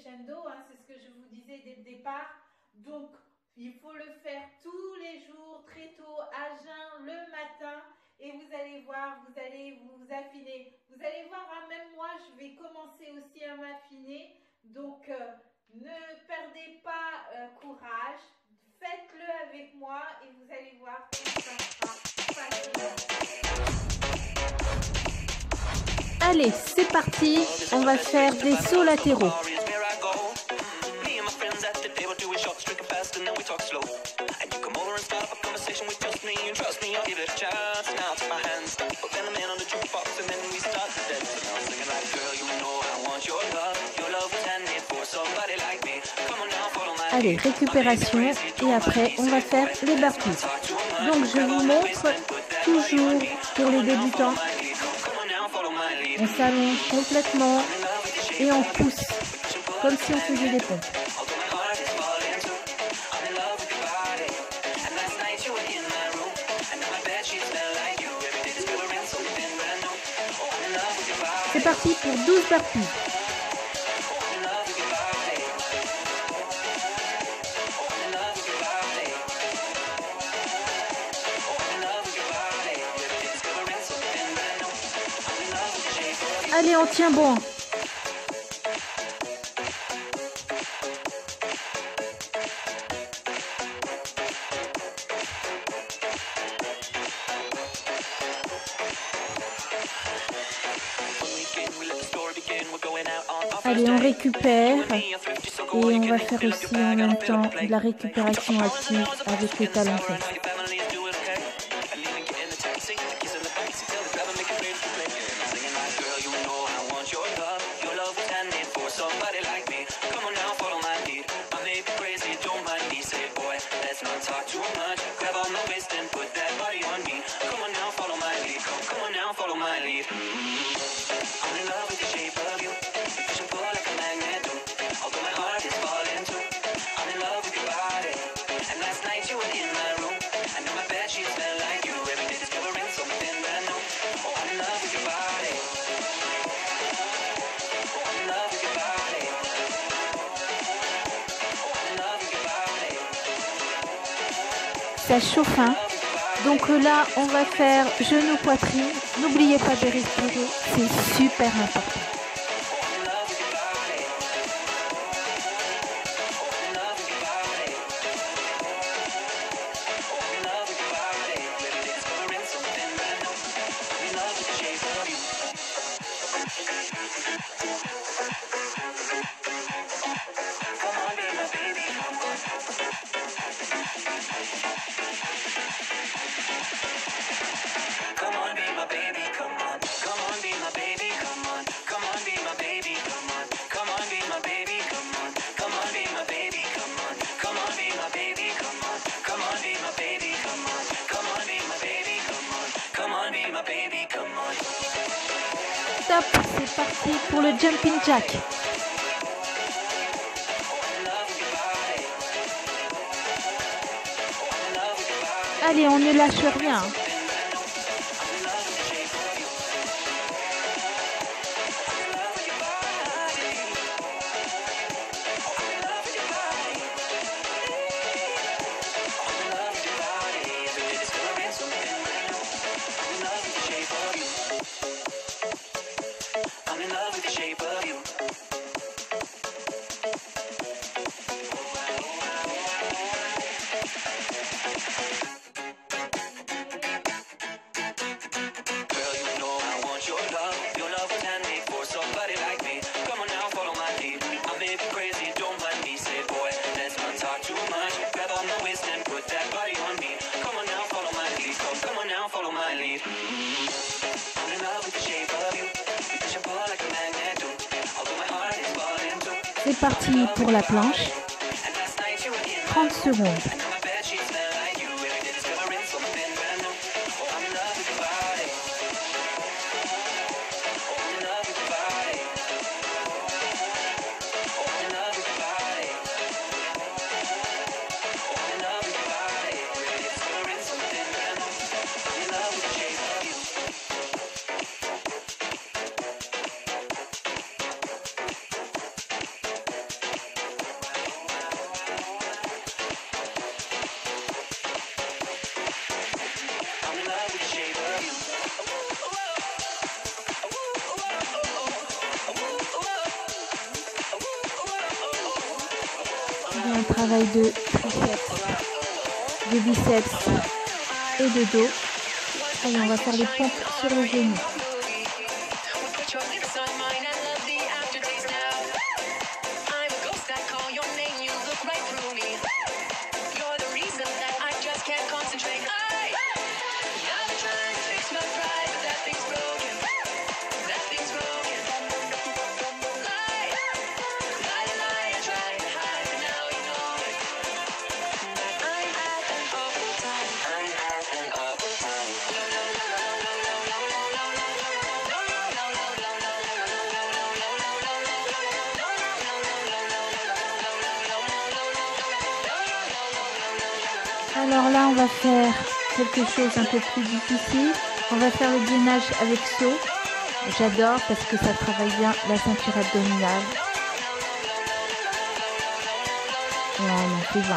crescendo, hein, c'est ce que je vous disais dès le départ. Donc, il faut le faire tous les jours, très tôt, à jeun, le matin. Et vous allez voir, vous allez vous affiner. Vous allez voir, hein, même moi, je vais commencer aussi à m'affiner. Donc, ne perdez pas courage. Faites-le avec moi et vous allez voir que ça sera facile. Allez, c'est parti. On va faire des sauts latéraux. Allez, récupération et après on va faire les burpees. Donc je vous montre toujours pour les débutants. On s'allonge complètement et on pousse comme si on faisait des pompes. C'est parti pour 12 burpees. Allez, on tient bon. Allez, on récupère et on va faire aussi en même temps de la récupération active avec les talons faits. Ça chauffe, hein. Donc là, on va faire genou poitrine. N'oubliez pas de respirer, c'est super important. Top, c'est parti pour le jumping jack. Allez, on ne lâche rien. C'est parti pour la planche. 30 secondes. J'ai un travail de triceps, de biceps et de dos. Allez, on va faire les pompes sur les genoux. Alors là, on va faire quelque chose un peu plus difficile. On va faire le gainage avec saut. J'adore parce que ça travaille bien la ceinture abdominale. Et on en fait 20.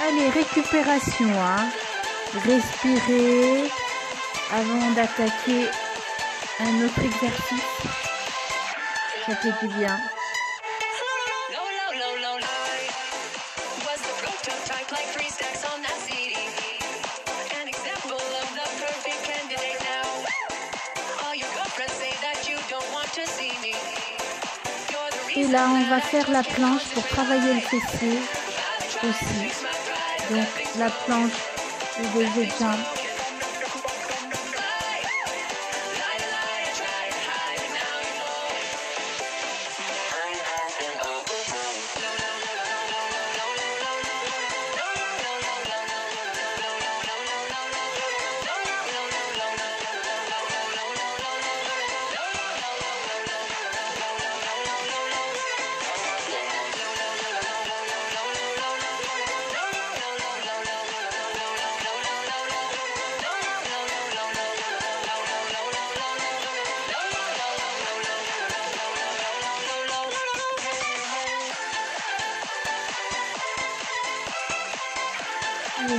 Allez, récupération, hein. Respirez avant d'attaquer un autre exercice. Ça fait du bien. Et là, on va faire la planche pour travailler le fessier aussi. Donc la planche de levée de jambes.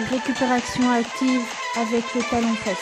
Récupération active avec le talon-fesse.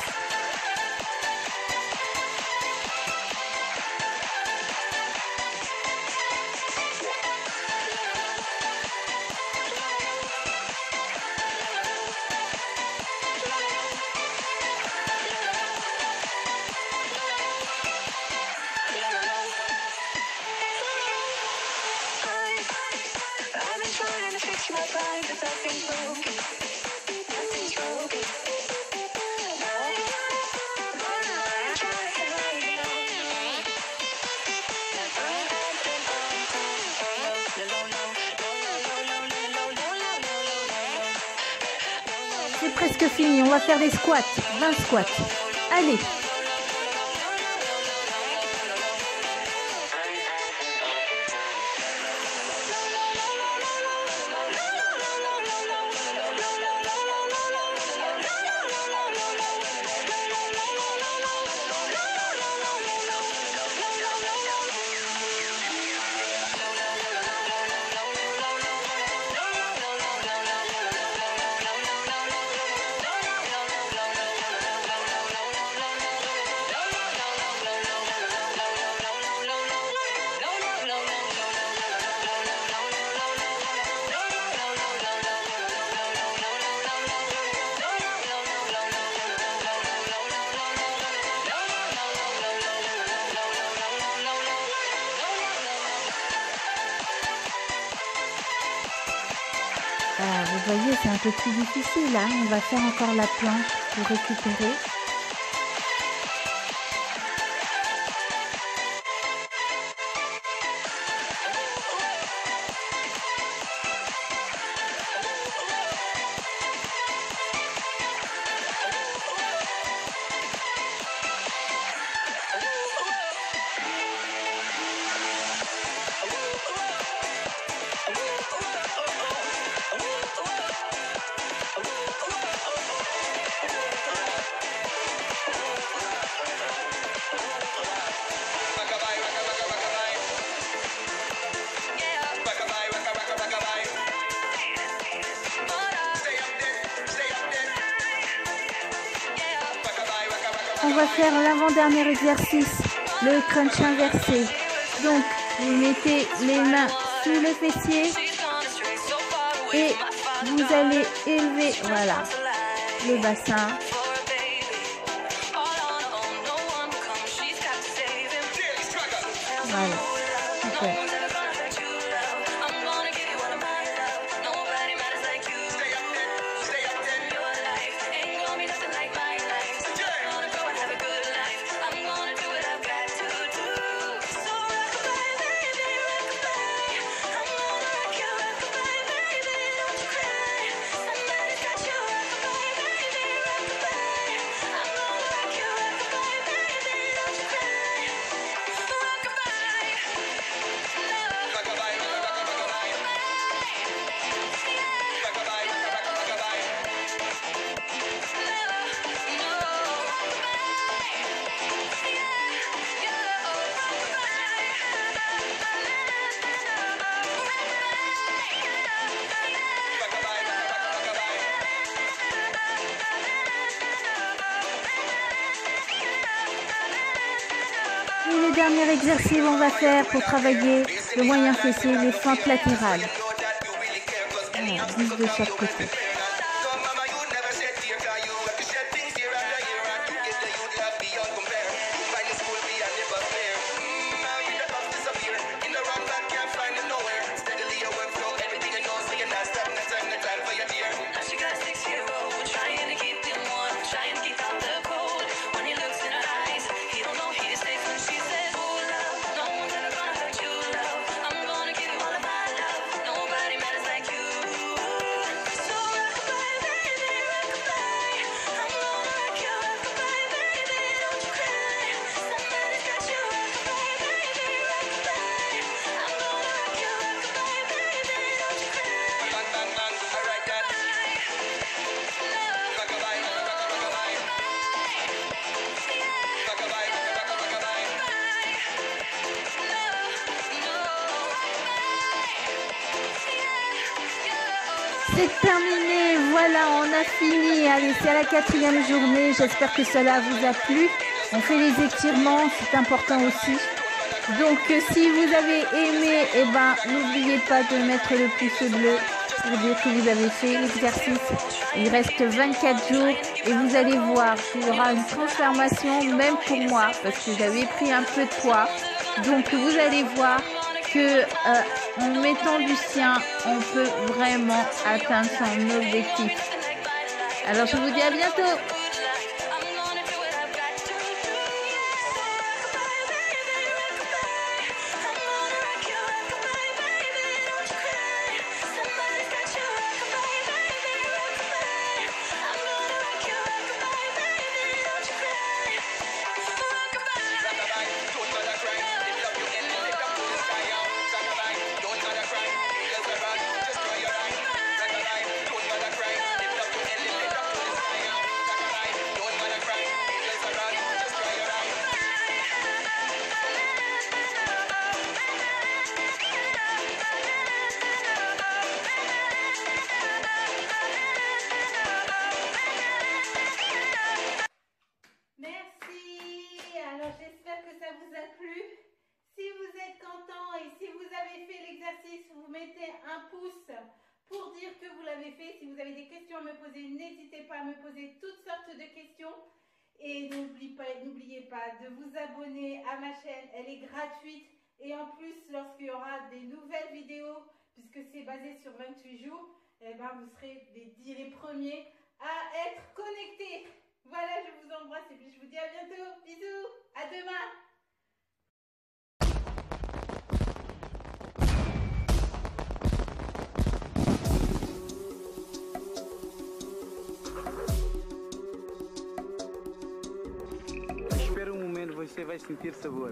C'est presque fini, on va faire des squats, 20 squats. Allez. Vous voyez, c'est un peu plus difficile, hein. On va faire encore la planche pour récupérer. on va faire l'avant-dernier exercice, le crunch inversé. Donc, vous mettez les mains sous le fessier et vous allez élever, voilà, le bassin. Voilà, super. Et le dernier exercice on va faire pour travailler le moyen fessier, les fentes latérales. Voilà, 10 de chaque côté. C'est terminé, voilà, on a fini. Allez, c'est à la 4e journée. J'espère que cela vous a plu. On fait les étirements, c'est important aussi. Donc, si vous avez aimé, eh ben, n'oubliez pas de mettre le pouce bleu pour dire que vous avez fait l'exercice. Il reste 24 jours et vous allez voir qu'il y aura une transformation, même pour moi, parce que j'avais pris un peu de poids. Donc, vous allez voir que en mettant du sien, on peut vraiment atteindre son objectif. Alors, je vous dis à bientôt. Vous mettez un pouce pour dire que vous l'avez fait. Si vous avez des questions à me poser, n'hésitez pas à me poser toutes sortes de questions. Et n'oubliez pas de vous abonner à ma chaîne, elle est gratuite. Et en plus, lorsqu'il y aura des nouvelles vidéos, puisque c'est basé sur 28 jours, eh ben, vous serez les premiers à être connectés. Voilà, je vous embrasse et puis je vous dis à bientôt. Bisous, à demain. Espera um momento, você vai sentir sabor.